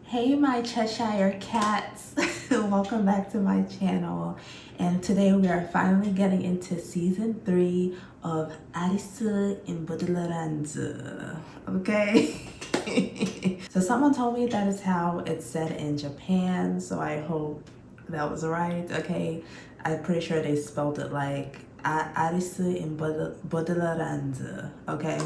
Hey my Cheshire cats, welcome back to my channel, and today we are finally getting into season 3 of Arisu and Borderland, okay? So someone told me that is how it's said in Japan, so I hope that was right, okay? I'm pretty sure they spelled it like Arisu and Borderland, okay?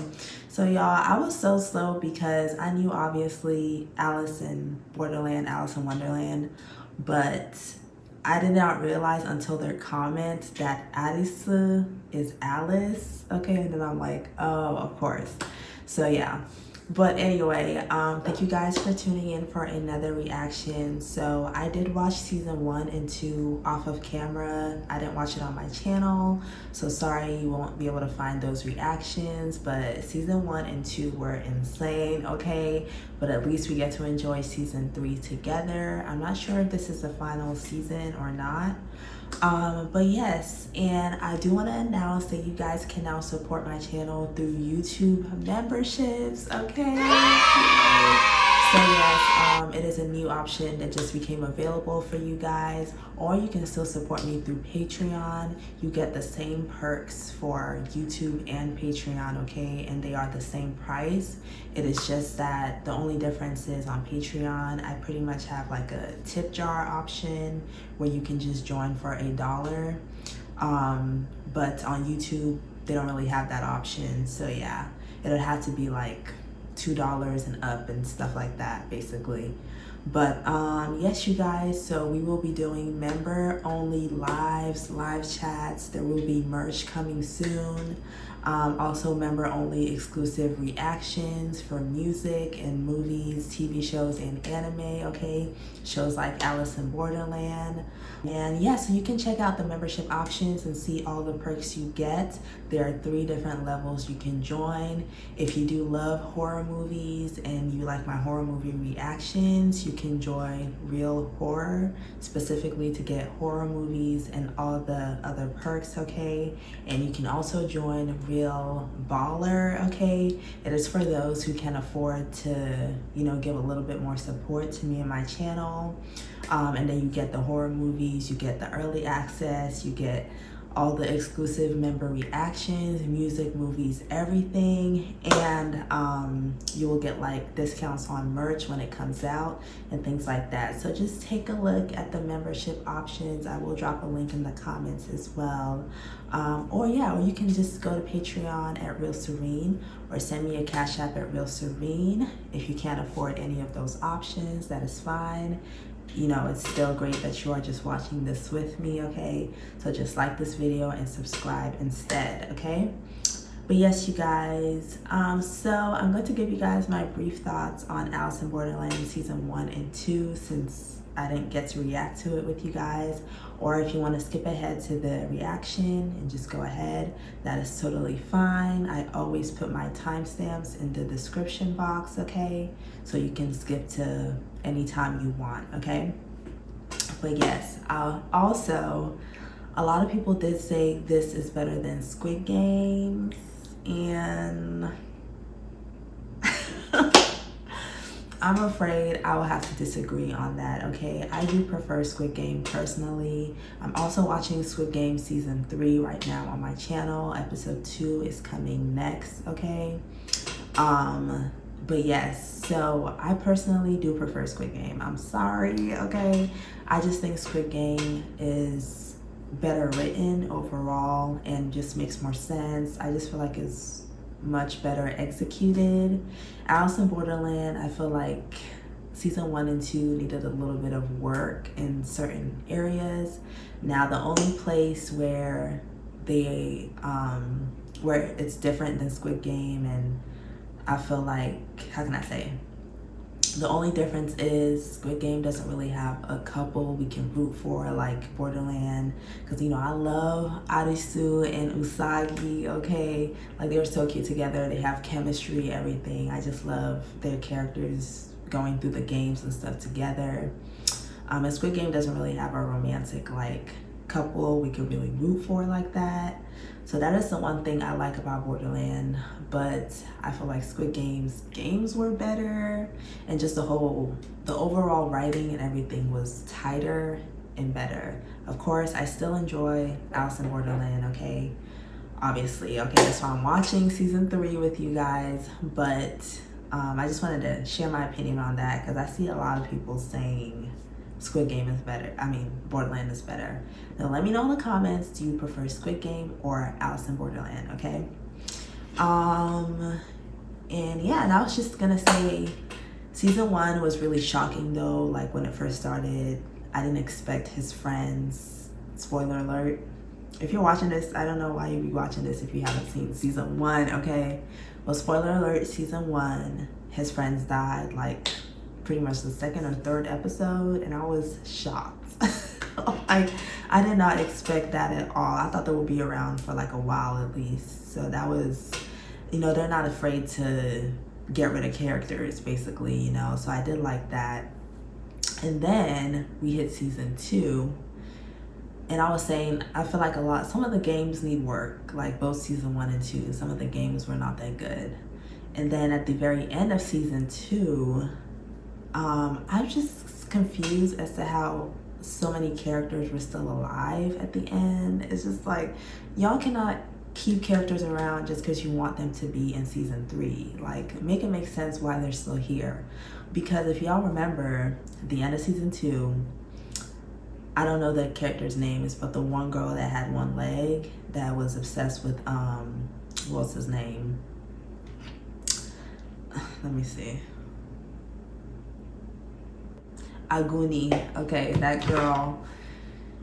So y'all, I was so slow because I knew obviously Alice in Borderland, Alice in Wonderland, but I did not realize until their comment that Arisu is Alice, okay? And then I'm like, oh, of course. So yeah. But anyway, thank you guys for tuning in for another reaction. So I did watch season 1 and 2 off of camera. I didn't watch it on my channel, so sorry you won't be able to find those reactions, but season 1 and 2 were insane, okay? But at least we get to enjoy season 3 together. I'm not sure if this is the final season or not. But yes, and I do want to announce that you guys can now support my channel through YouTube memberships, okay? So yes, it is a new option that just became available for you guys, or you can still support me through Patreon. You get the same perks for YouTube and Patreon, okay? And they are the same price. It is just that the only difference is on Patreon, I pretty much have like a tip jar option where you can just join for $1. But on YouTube, they don't really have that option. So yeah, it'll have to be like $2 and up and stuff like that, basically. But yes, you guys, so we will be doing member only live chats. There will be merch coming soon. Also member only exclusive reactions for music and movies, TV shows, and anime, okay? Shows like Alice in Borderland. And yeah, so you can check out the membership options and see all the perks you get. There are 3 different levels you can join. If you do love horror movies and you like my horror movie reactions, you can join Real Horror, specifically to get horror movies and all the other perks, okay? And you can also join Real Baller, okay? It is for those who can afford to, you know, give a little bit more support to me and my channel. And then you get the horror movies, you get the early access, you get all the exclusive member reactions, music, movies, everything, and you will get like discounts on merch when it comes out and things like that. So just take a look at the membership options. I will drop a link in the comments as well. Or you can just go to Patreon at reelserene or send me a cash app at reelserene. If you can't afford any of those options, that is fine. You know, it's still great that you are just watching this with me, okay? So just like this video and subscribe instead, okay? But yes, you guys, so I'm going to give you guys my brief thoughts on Alice in Borderland season 1 and 2 since I didn't get to react to it with you guys. Or if you want to skip ahead to the reaction and just go ahead, that is totally fine. I always put my timestamps in the description box, okay? So you can skip to any time you want, okay? But yes, also, a lot of people did say this is better than Squid Game, and I'm afraid I will have to disagree on that, okay? I do prefer Squid Game personally. I'm also watching Squid Game season 3 right now on my channel. Episode 2 is coming next, okay? But yes, so I personally do prefer Squid Game. I'm sorry, okay? I just think Squid Game is better written overall and just makes more sense. I just feel like it's much better executed. Alice in Borderland, I feel like season 1 and 2 needed a little bit of work in certain areas. Now the only place where they where it's different than Squid Game, and I feel like, how can I say, the only difference is Squid Game doesn't really have a couple we can root for like Borderland, because you know I love Arisu and Usagi, okay? Like they're so cute together, they have chemistry, everything. I just love their characters going through the games and stuff together. And Squid Game doesn't really have a romantic like couple we could really root for like that. So that is the one thing I like about Borderland, but I feel like Squid games were better, and just the overall writing and everything was tighter and better. Of course, I still enjoy Alice in Borderland, okay? Obviously, okay, that's why I'm watching season 3 with you guys, but I just wanted to share my opinion on that because I see a lot of people saying Squid Game is better. I mean, Borderland is better. Now let me know in the comments, do you prefer Squid Game or Alice in Borderland, okay? And yeah, and I was just gonna say season 1 was really shocking though. Like when it first started, I didn't expect his friends, spoiler alert. If you're watching this, I don't know why you'd be watching this if you haven't seen season 1, okay? Well, spoiler alert, season 1, his friends died like pretty much the 2nd or 3rd episode, and I was shocked. Like, I did not expect that at all. I thought they would be around for like a while at least. So that was, you know, they're not afraid to get rid of characters basically, you know, so I did like that. And then we hit season 2, and I was saying, I feel like some of the games need work, like both season 1 and 2. Some of the games were not that good. And then at the very end of season 2, I'm just confused as to how so many characters were still alive at the end. It's just like, y'all cannot keep characters around just because you want them to be in season 3. Like, make it make sense why they're still here. Because if y'all remember, at the end of season 2, I don't know the character's names, but the one girl that had one leg that was obsessed with, what's his name? Let me see. Aguni, okay, that girl,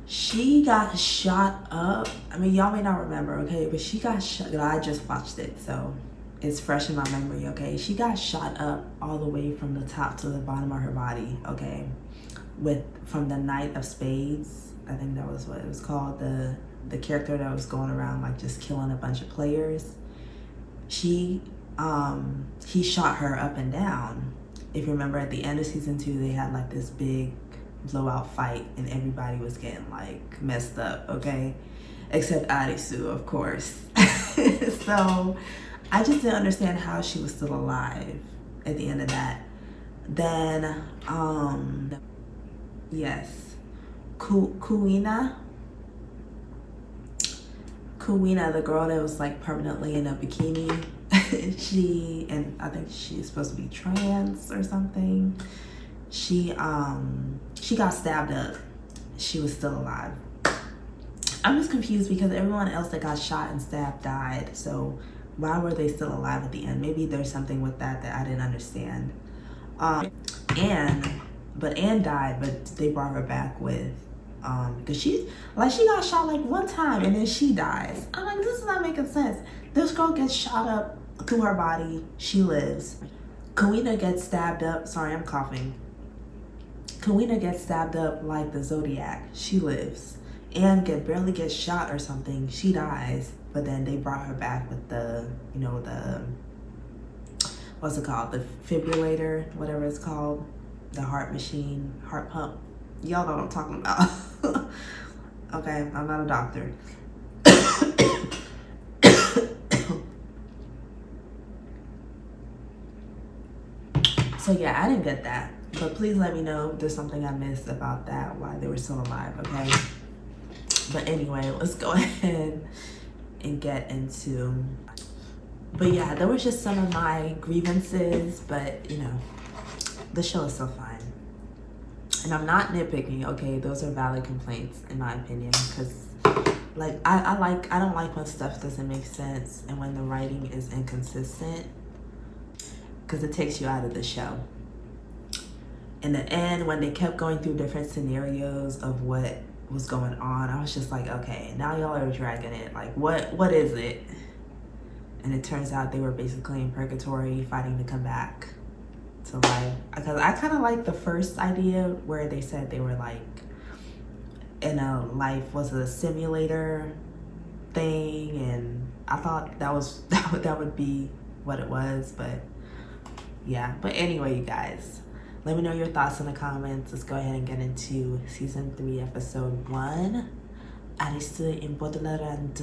she got shot up. I mean, y'all may not remember, okay, but she got shot. I just watched it, so it's fresh in my memory, okay? She got shot up all the way from the top to the bottom of her body, okay? From the Knight of Spades, I think that was what it was called, the character that was going around like just killing a bunch of players. He shot her up and down. If you remember, at the end of season 2, they had like this big blowout fight and everybody was getting like messed up, okay? Except Arisu, of course. So I just didn't understand how she was still alive at the end of that. Then, yes, Kuina, the girl that was like permanently in a bikini, and I think she's supposed to be trans or something. She got stabbed up. She was still alive. I'm just confused because everyone else that got shot and stabbed died. So why were they still alive at the end? Maybe there's something with that I didn't understand. Anne died, but they brought her back with, because she got shot like one time and then she dies. I'm like, this is not making sense. This girl gets shot up through her body, she lives. Kuina gets stabbed up, sorry, I'm coughing. Kuina gets stabbed up like the Zodiac, she lives. Anne barely gets shot or something, she dies, but then they brought her back with the, you know, the, what's it called? The defibrillator, whatever it's called. The heart machine, heart pump. Y'all know what I'm talking about. Okay, I'm not a doctor. So yeah, I didn't get that. But please let me know if there's something I missed about that, why they were still alive, okay? But anyway, let's go ahead and get into, but yeah, there was just some of my grievances, but you know, the show is still fine. And I'm not nitpicking, okay? Those are valid complaints in my opinion, because like I don't like when stuff doesn't make sense and when the writing is inconsistent, because it takes you out of the show. In the end, when they kept going through different scenarios of what was going on, I was just like, okay, now y'all are dragging it. Like, what is it? And it turns out they were basically in purgatory fighting to come back to life. Because I kind of like the first idea where they said they were like in a life, was a simulator thing, and I thought that would be what it was, but yeah. But anyway, you guys, let me know your thoughts in the comments. Let's go ahead and get into season 3, episode 1. Arisu and Borderland.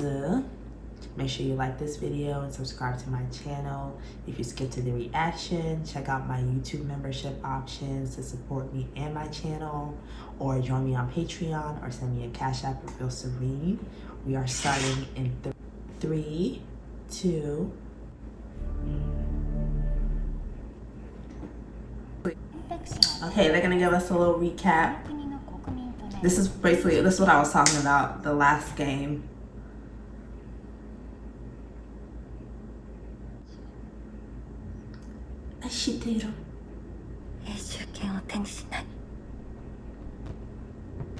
Make sure you like this video and subscribe to my channel. If you skip to the reaction, check out my YouTube membership options to support me and my channel, or join me on Patreon, or send me a cash app at reelserene. We are starting in 3, 2. Okay, they're gonna give us a little recap. This is what I was talking about, the last game. I should do it. 永住権を手にしない。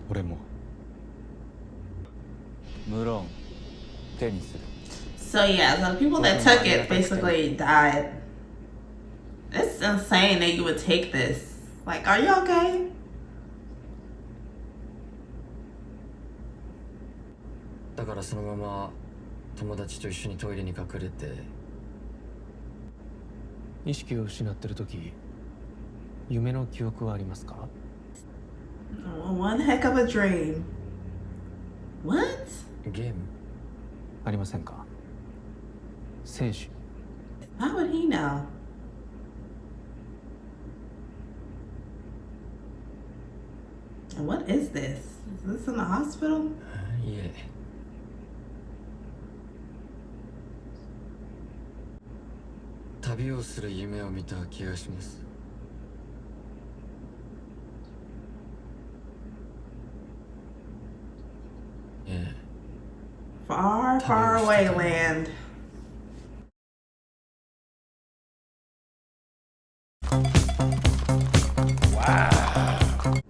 俺も無論手にする。 So yeah, so the people that took it basically died. It's insane that you would take this. Like, are you okay? だからそのまま友達と一緒にトイレに隠れて意識を失ってる時、夢の記憶はありますか？ One heck of a dream. What? ゲームありませんか？生死。 How would he know? And what is this? Is this in the hospital? いえ旅をする夢を見た気がします。ええ Far, far away land. Wow.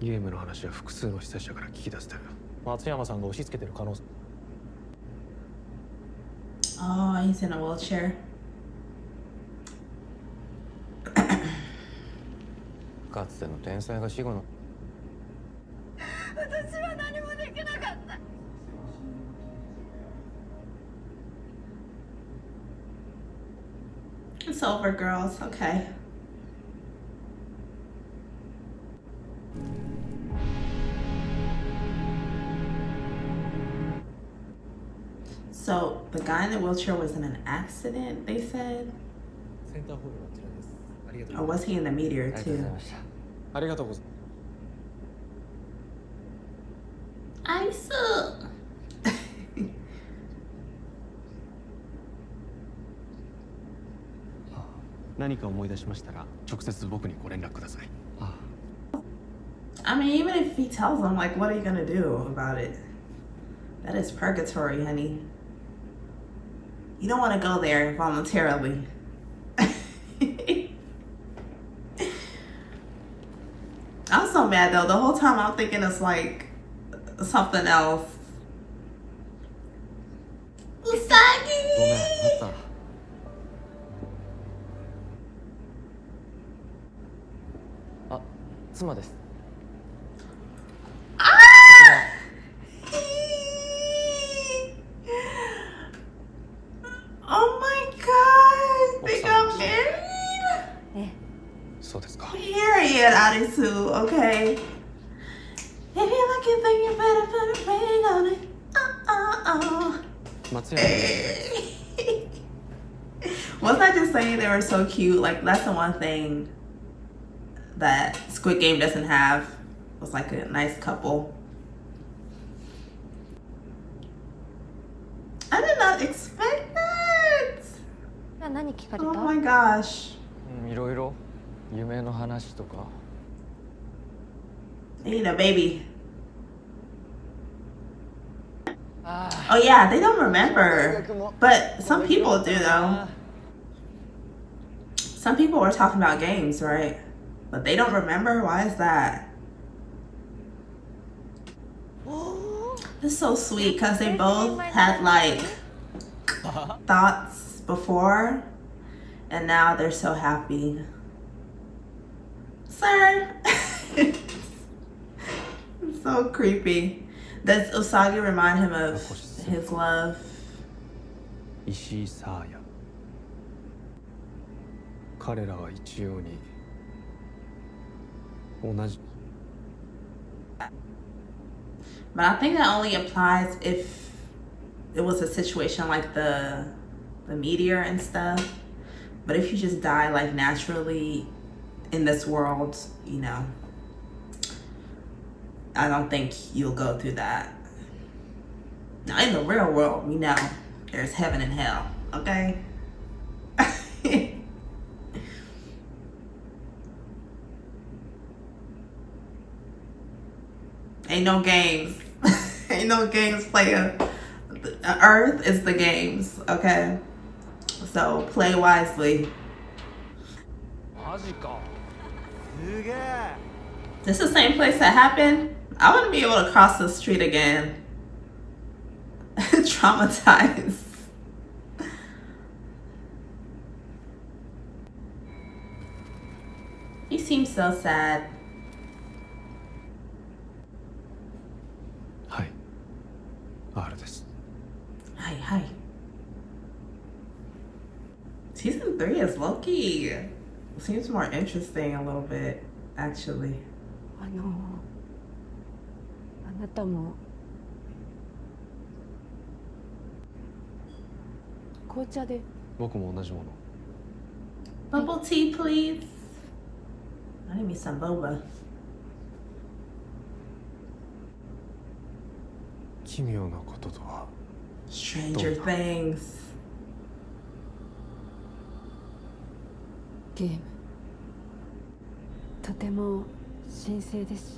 ゲームの話は複数の被災者から聞き出せてる。松山さんが押し付けてる可能性。 Oh, he's in a wheelchair. かつての天才が死後の。 私は何もできなかった。 It's over, girls. Okay. So the guy in the wheelchair was in an accident, they said? センターホールはこちらです。ありがとう Or ござい was he in the meteor ありがとうござい too? ました。ます。ありがとうございます。 Arisu! 何か思い出しましたら直接僕にご連絡ください。 I mean, even if he tells them, like, what are you gonna do about it? That is purgatory, honey. You don't want to go there voluntarily. I'm so mad though. The whole time I'm thinking it's like something else. ごめん、 Usagi! あった。あ、妻です。 Oh my god! They got married? そうですか。 Period, Arisu, okay? If you're looking for you better put a ring on it. Uh-uh-uh. 松山です。 Wasn't I just saying they were so cute? Like, that's the one thing that Squid Game doesn't have. Was like a nice couple. I did not expect that. 何聞かれた？ Oh my gosh. いろいろ夢の話とか。 They need a baby. Oh yeah, they don't remember. But some people do though. Some people were talking about games, right? But they don't remember? Why is that? It's so sweet because they both had like thoughts before and now they're so happy. Sir! So creepy. Does Usagi remind him of his love? 石井沙耶。彼らは一様に同じ。But I think that only applies if it was a situation like the meteor and stuff. But if you just die like naturally in this world, you know, I don't think you'll go through that. Now in the real world, we know there's heaven and hell, okay? Ain't no games. Ain't no games player. Earth is the games, okay? So play wisely. This is the same place that happened. I want to be able to cross the street again. Traumatized. He seems so sad. はい R です Hi, hi. Season 3 is low-key. Seems more interesting a little bit, actually. あなたも紅茶で僕も同じもの Bubble tea, please. I need me some boba. 奇妙なこととは Stranger Things. ゲームとても神聖ですし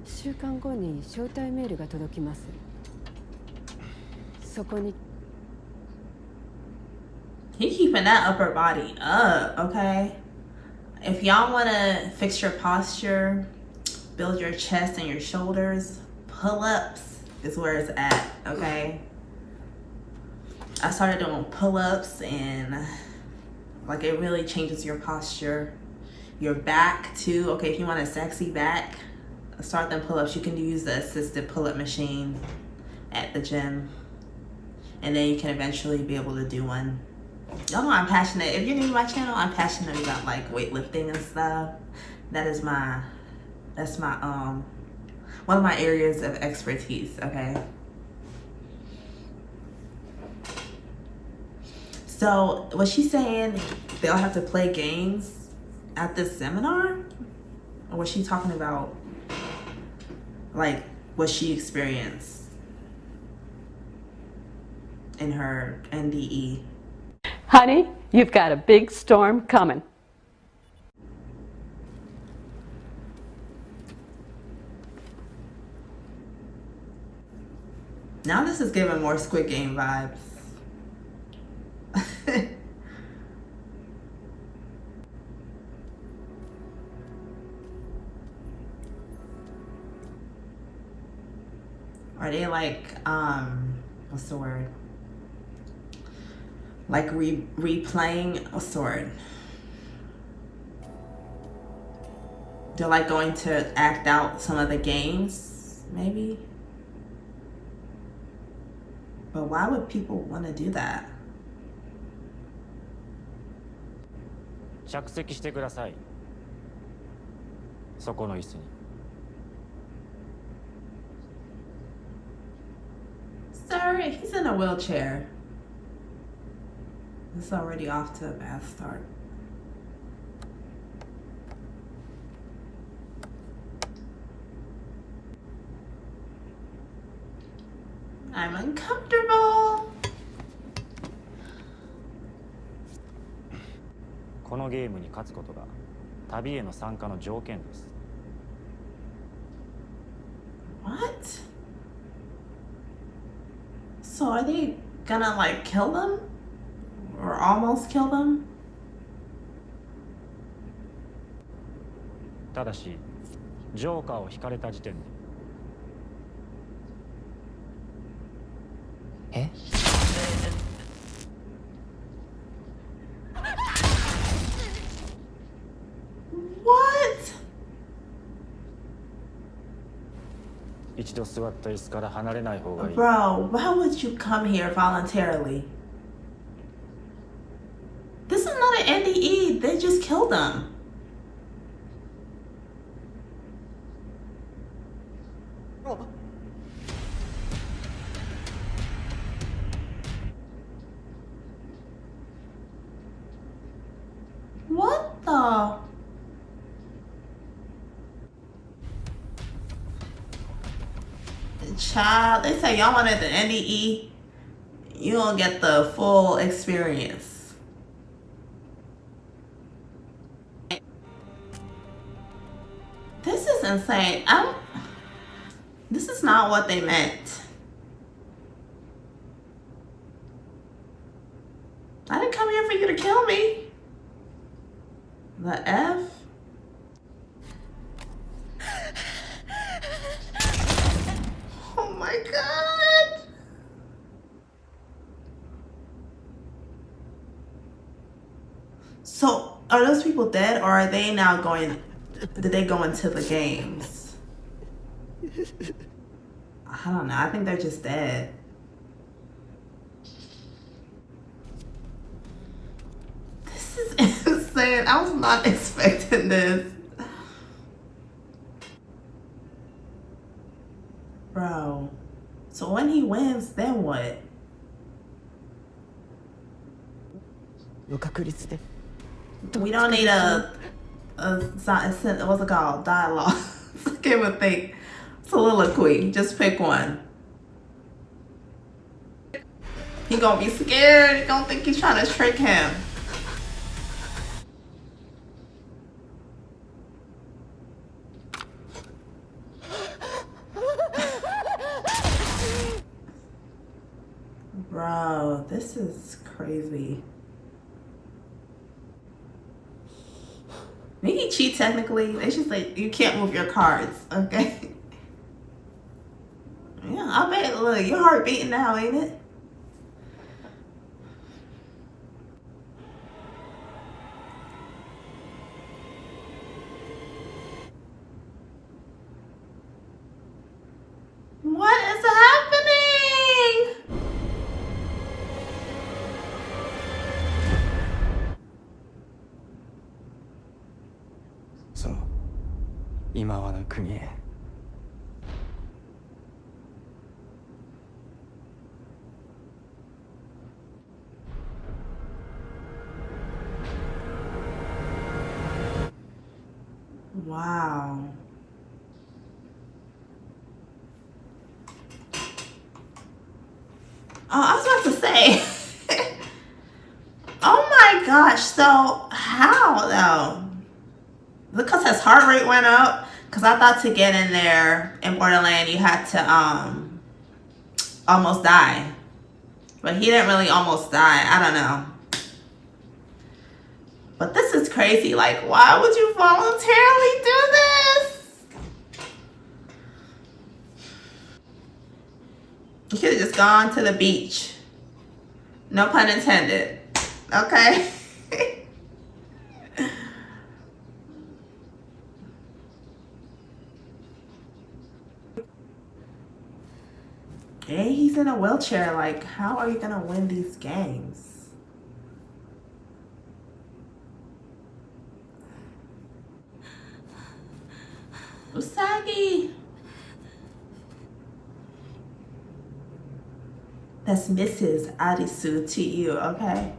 1週間後に招待メールが届きます。そこに He keeping that upper body up, okay? If y'all want to fix your posture, build your chest and your shoulders, pull-ups is where it's at, okay? I started doing pull-ups and like it really changes your posture. Your back too, okay, if you want a sexy back, start them pull-ups. You can use the assisted pull-up machine at the gym. And then you can eventually be able to do one. Y'all know I'm passionate. If you're new to my channel, I'm passionate about like weightlifting and stuff. That's my one of my areas of expertise, okay? So was she saying they'll have to play games at this seminar? Or was she talking about like what she experienced in her NDE? Honey, you've got a big storm coming. Now this is giving more Squid Game vibes. Are they like, what's the word? Like replaying, what's the word? They're like going to act out some of the games, maybe? But why would people want to do that? 着席してください。そこの椅子に。Sir, he's in a wheelchair. It's already off to a bad start. I'm uncomfortable. このゲームに勝つことが旅への参加の条件です。What? So are they gonna like kill them? Or almost kill them? ただし、ジョーカーを引かれた時点で。え？What? 一度座った椅子から離れない方がいい。Bro, why would you come here voluntarily? This is not an E, they just killed them. What the? Child, they say y'all wanted the NDE. You don't get the full experience. This is insane. This is not what they meant. I didn't come here for you to kill me. The F? Oh my god. So, are those people dead, or are they now going... Did they go into the games? I don't know. I think they're just dead. This is insane. I was not expecting this. Bro. So when he wins, then what? の確率で We don't need what's it called? Dialogue. I can't even think. Soliloquy. Just pick one. He gonna be scared. He gonna think he's trying to trick him. Bro, this is crazy. Maybe he cheat technically. They should say you can't move your cards, okay? Yeah, I bet. Look, your heart beating now, ain't it? What is happening? So, 今はの国へ Wow. Oh, I was about to say. Oh my gosh. So how though? Because his heart rate went up. Because I thought to get in there in Borderland you had to almost die. But he didn't really almost die. I don't know. But this is crazy. Like, why would you voluntarily do this? You could have just gone to the beach. No pun intended. Okay? Hey, he's in a wheelchair. Like, how are you gonna win these games? Usagi! That's Mrs. Arisu to you, okay?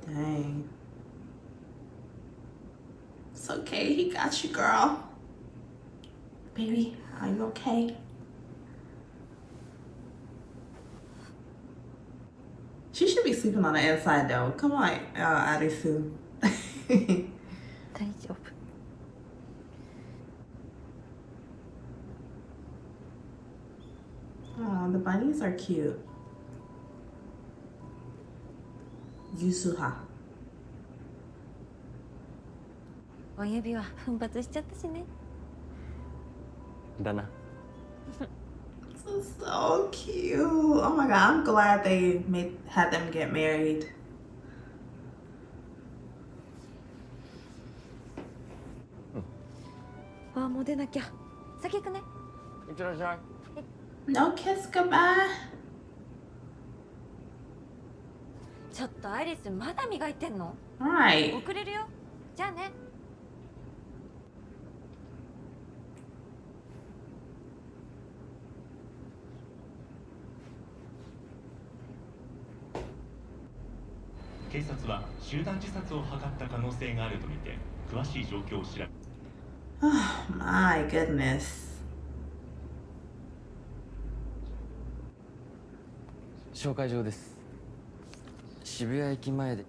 Dang. It's okay, he got you, girl. Baby, are you okay? She should be sleeping on the inside though. Come on, Arisu. 大丈夫 Oh, the bunnies are cute. Yusuha. お指は奮発しちゃったしねだな。This is so cute. Oh my god, I'm glad they had them get married. あ、もう出なきゃ。先行くね。いってらっしゃい。 No kiss goodbye. ちょっとアイリスまだ磨いてんの？ Right. 遅れるよ。じゃあね。警察は集団自殺を図った可能性があるとみて詳しい状況を調べ Oh my goodness. 紹介状です。渋谷駅前で。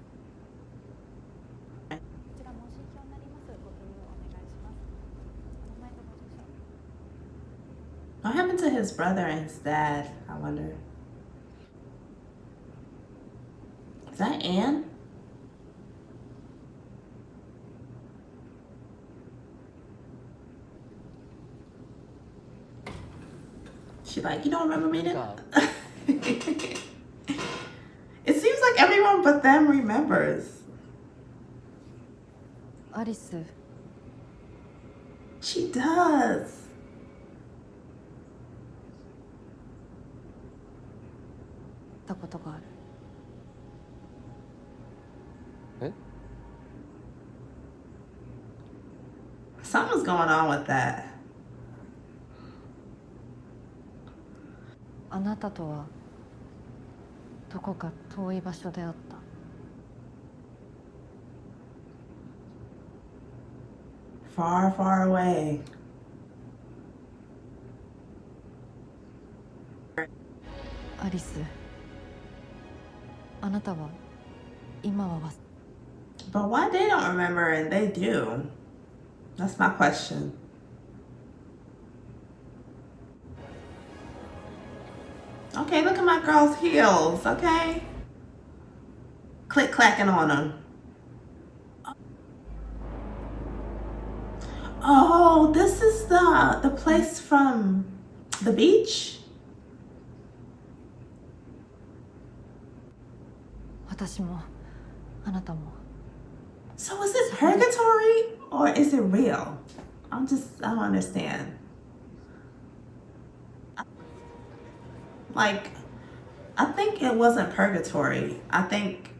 What happened to his brother and his dad? I wonder. Is that Anne? She like, you don't remember me then? It seems like everyone but them remembers. アリス、 She does. たことがある。え？ Something's going on with that. あなたとはどこか遠い場所であった。 Far, far away. アリス、あなたは今は But why they don't remember and they do? That's my question. Okay, look at my girl's heels, okay? Click clacking on them. Oh, this is the place from the beach? 私もあなたも So is it purgatory or is it real? I don't understand. Like, I think it wasn't purgatory. I think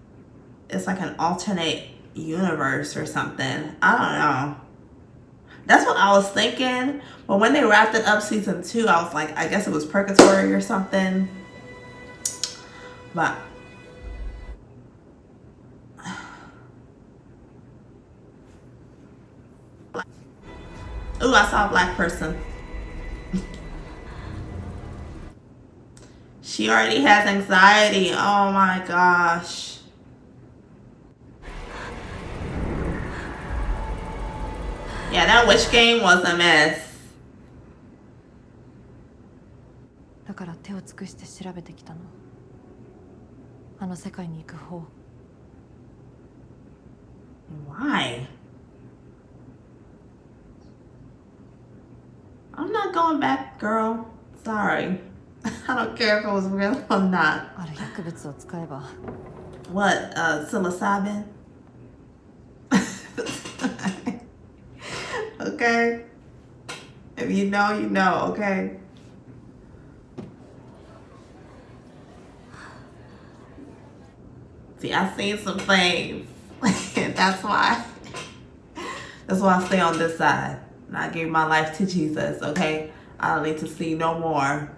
it's like an alternate universe or something. I don't know. That's what I was thinking. But when they wrapped it up season 2, I was like, I guess it was purgatory or something. But ooh, I saw a black person. She already has anxiety. Oh my gosh. Yeah, that witch game was a mess. だから手を尽くして調べてきたの。あの世界に行く方。 Why? I'm not going back, girl. Sorry. I don't care if it was real or not. ある薬物を使えば What? Psilocybin? Okay? If you know, you know, okay? See, I've seen some things. That's why I stay on this side. And I gave my life to Jesus, okay? I don't need to see no more.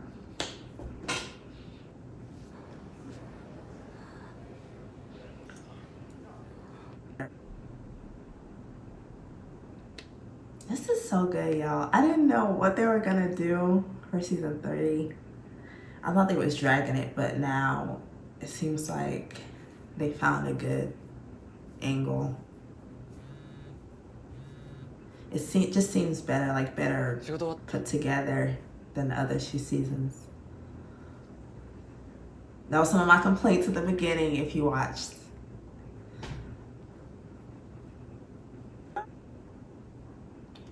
This is so good, y'all. I didn't know what they were gonna do for season 3. I thought they was dragging it, but now it seems like they found a good angle. It just seems better, like better put together than the other 2 seasons. That was some of my complaints at the beginning if you watched.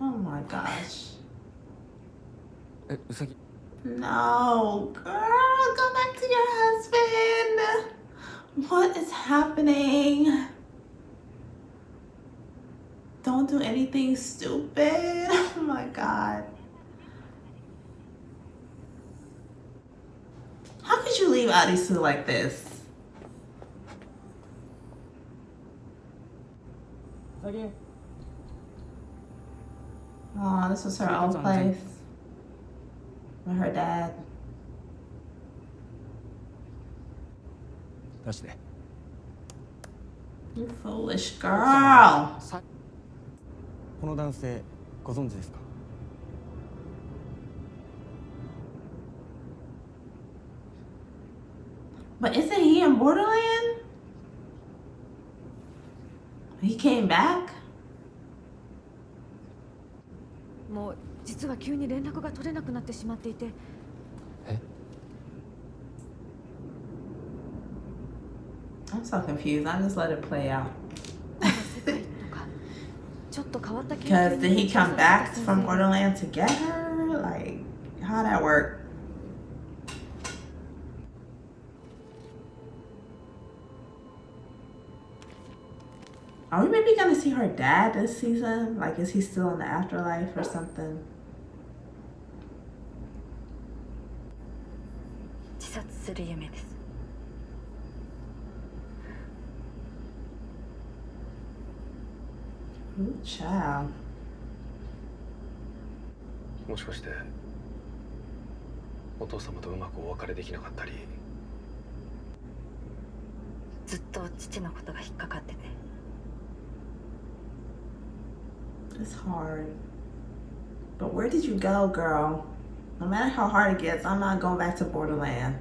Oh my gosh. え、うさぎ。No, girl, go back to your husband. What is happening? Don't do anything stupid. Oh my god. How could you leave Arisu like this? Oh, this was her old place with her dad. 出して You foolish girl. この男性ご存知ですか But isn't he in Borderland? He came back? もう実は急に連絡が取れなくなってしまっていて。I'm so confused. I just let it play out. ちょっと変わった経 Because 験 did に he come され back た先 from 生 Borderland to get her? Like, how'd that work? Are we maybe gonna see her dad this season? Like, is he still in the afterlife or something? 自殺する夢です。 Ooh, child. もしかしてお父様とうまくお別れできなかったりずっと父のことが引っかかってて。 It's hard. But where did you go, girl? No matter how hard it gets, I'm not going back to Borderland.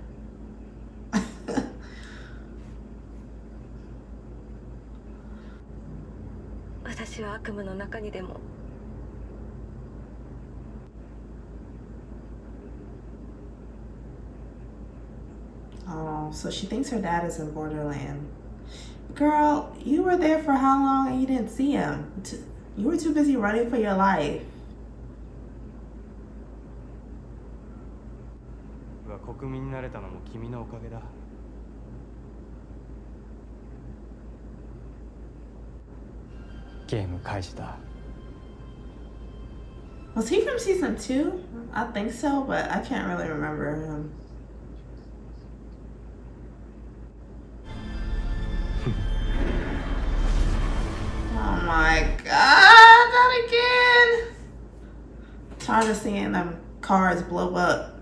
私は悪夢の中にでも Oh, so she thinks her dad is in Borderland. Girl, you were there for how long and you didn't see him? You were too busy running for your life. が国民になれたのも君のおかげだ。ゲーム開始だ。 Was he from season 2? I think so, but I can't really remember him. Oh my god, not again! Tired of seeing them cars blow up.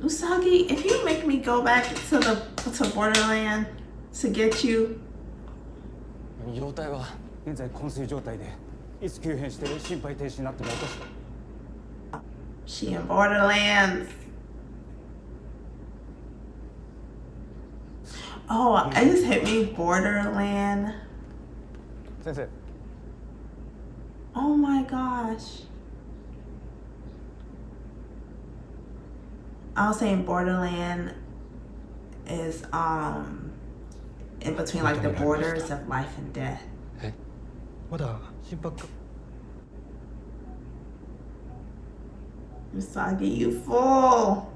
Usagi, if you make me go back to Borderland to get you. 容体は現在昏睡状態でいつ急変して心肺停止になってもおかしく。 She in Borderlands. Oh, it just hit me, Borderland. 先生。 Oh my gosh. I was saying Borderland is in between like the borders of life and death. まだ心拍 Usagi, you fool.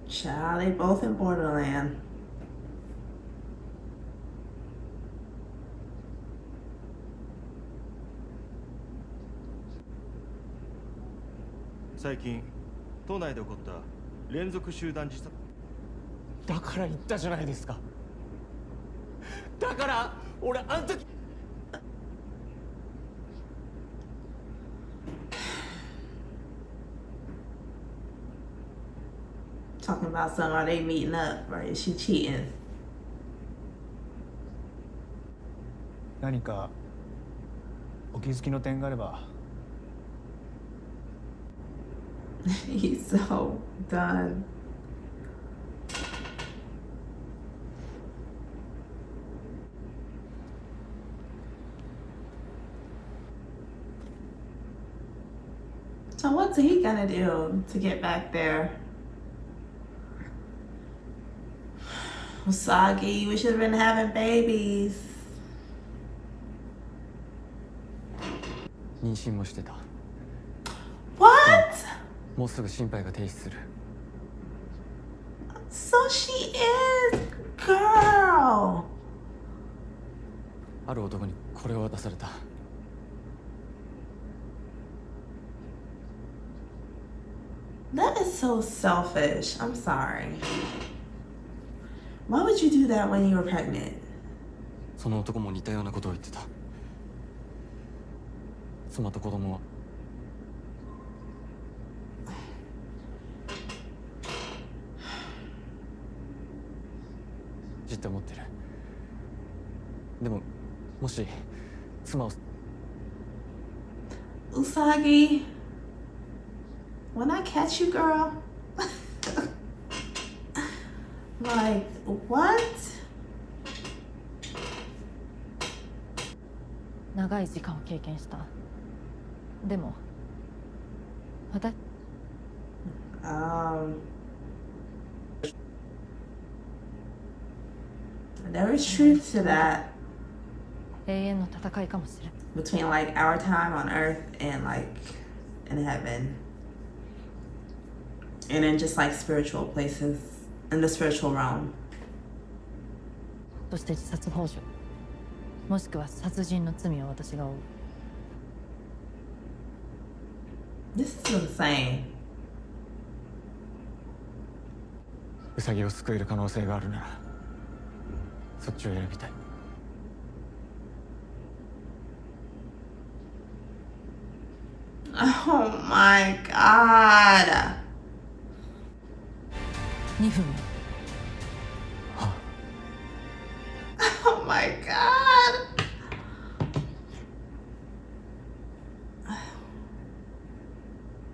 Child, they both in Borderland. 最近都内で起こった連続集団自殺。だから言ったじゃないですか。だから俺あん時。 Talking about some, are they meeting up or is she cheating? 何かお気づきの点があれば。 He's so done. So what's he gonna do to get back there? Usagi, we should have been having babies. 妊娠もしてた。 What? もうすぐ心肺が停止する。 So she is, girl. ある男にこれを渡された。 That is so selfish. I'm sorry. Why would you do that when you were pregnant? その男も似たようなことを言ってた。妻と子供はじって思ってる。でももし妻を Usagi, when I catch you, girl. Like, what? 長い時間を経験した。でも私 There is truth to that 永遠の戦いかもしれん。 between like our time on Earth and like in heaven, and in just like spiritual places in the spiritual realm. そして自殺幇助、もしくは殺人の罪を私が負う。 This is insane. ウサギを救える可能性があるならそっちを選びたい。 Oh my god. 2分。 Oh my god.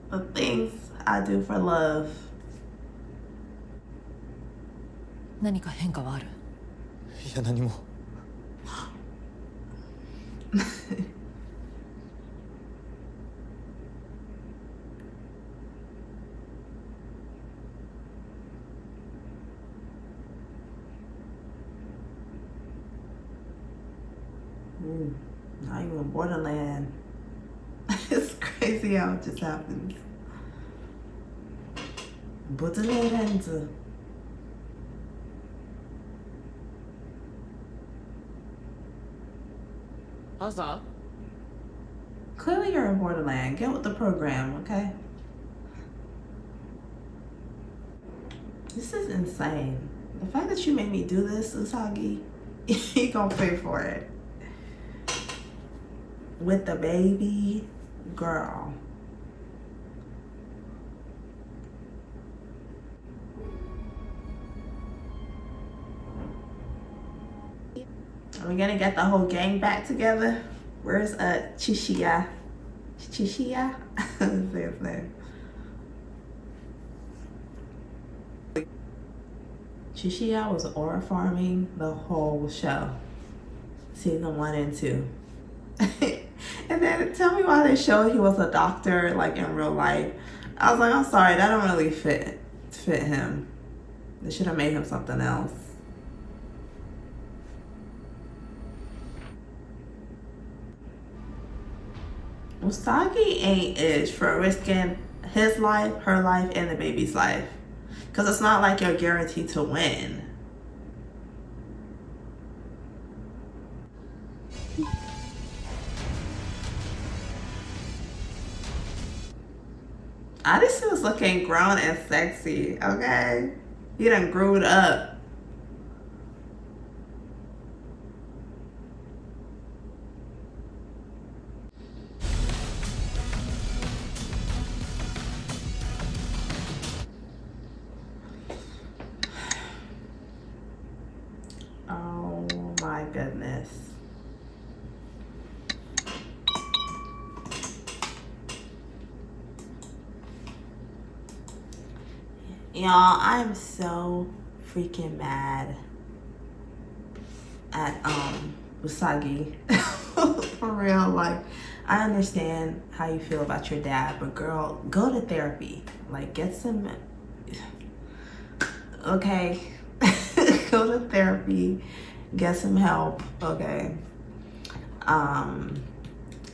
The things I do for love. 何か変化はある？いや何も。Not even Borderland. It's crazy how it just happens. Borderland. Asa? Clearly you're in Borderland. Get with the program, okay? This is insane. The fact that you made me do this, Usagi, you gonna pay for it. With the baby, girl. Are we gonna get the whole gang back together? Where's Chishiya? Chishiya? Say his name. Chishiya was aura farming the whole show. Season 1 and 2. And then tell me why they showed he was a doctor like in real life. I was like, I'm sorry, that don't really fit him. They should have made him something else. Usagi ain't ish for risking his life, her life, and the baby's life. Because it's not like you're guaranteed to win. Arisu was looking grown and sexy, okay? He done grew up. Oh my goodness. Y'all, I am so freaking mad at Usagi. For real, like I understand how you feel about your dad, but girl, go to therapy. Like, get some, okay? Go to therapy, get some help, okay? And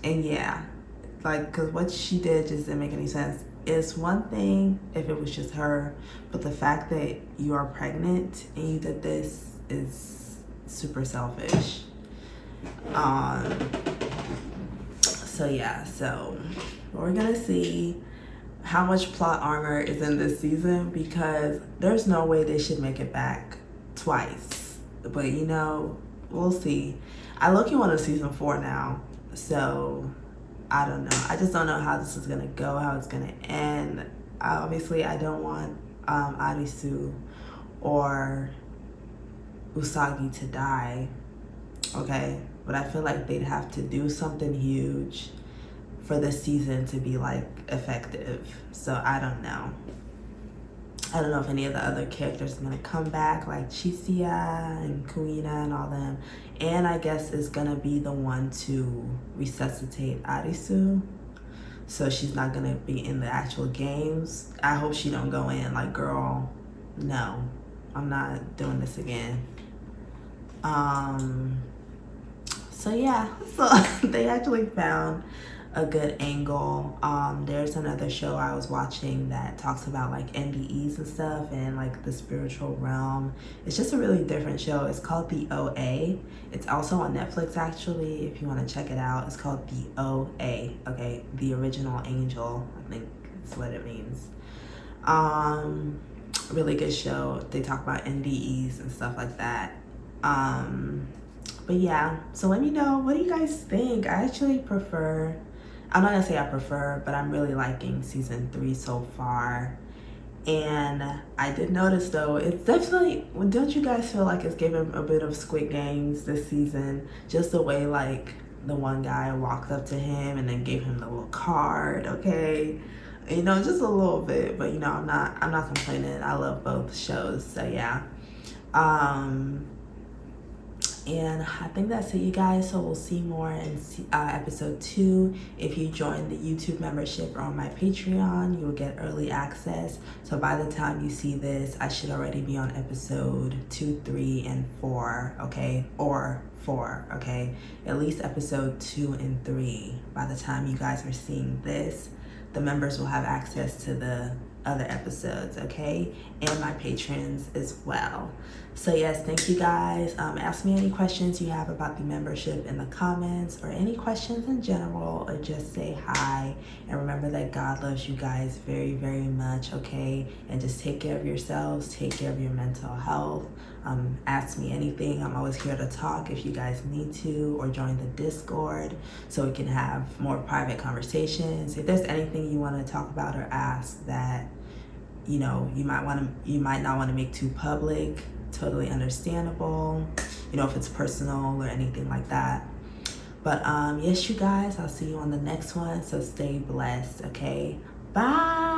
yeah, like, because what she did just didn't make any sense. It's one thing if it was just her, but the fact that you are pregnant and you did this is super selfish. So yeah, so we're gonna see how much plot armor is in this season, because there's no way they should make it back twice. But you know, we'll see. I low-key want a season 4 now, so I don't know. I just don't know how this is gonna go, how it's gonna end. Obviously, I don't want Arisu or Usagi to die, okay? But I feel like they'd have to do something huge for this season to be like effective. So I don't know. I don't know if any of the other characters are gonna come back, like Chisia and Kuina and all them. And I guess is gonna be the one to resuscitate Arisu. So she's not gonna be in the actual games. I hope she don't go in like, girl, no, I'm not doing this again. So yeah, so they actually found a good angle. There's another show I was watching that talks about like NDEs and stuff and like the spiritual realm. It's just a really different show. It's called The OA. It's also on Netflix actually, if you want to check it out. It's called The OA, okay? The Original Angel, I think is what it means. Really good show. They talk about NDEs and stuff like that. But yeah, so let me know, what do you guys think? I actually prefer, I'm not gonna say I prefer, but I'm really liking season 3 so far. And I did notice though, it's definitely, don't you guys feel like it's giving a bit of Squid Games this season? Just the way like the one guy walked up to him and then gave him the little card, okay? You know, just a little bit, but you know, I'm not complaining. I love both shows, so yeah. And I think that's it, you guys. So we'll see more in episode 2. If you join the YouTube membership or on my Patreon, you will get early access. So by the time you see this, I should already be on episode 2, 3, and 4, okay? Or 4, okay? At least episode 2 and 3. By the time you guys are seeing this, the members will have access to the other episodes, okay? And my patrons as well. So yes, thank you guys. Ask me any questions you have about the membership in the comments, or any questions in general, or just say hi. And remember that God loves you guys very, very much, okay? And just take care of yourselves, take care of your mental health. Ask me anything. I'm always here to talk if you guys need to, or join the Discord so we can have more private conversations. If there's anything you want to talk about or ask that, you know, you might not want to make too public, totally understandable, you know, if it's personal or anything like that. But yes, you guys, I'll see you on the next one. So stay blessed, okay? Bye.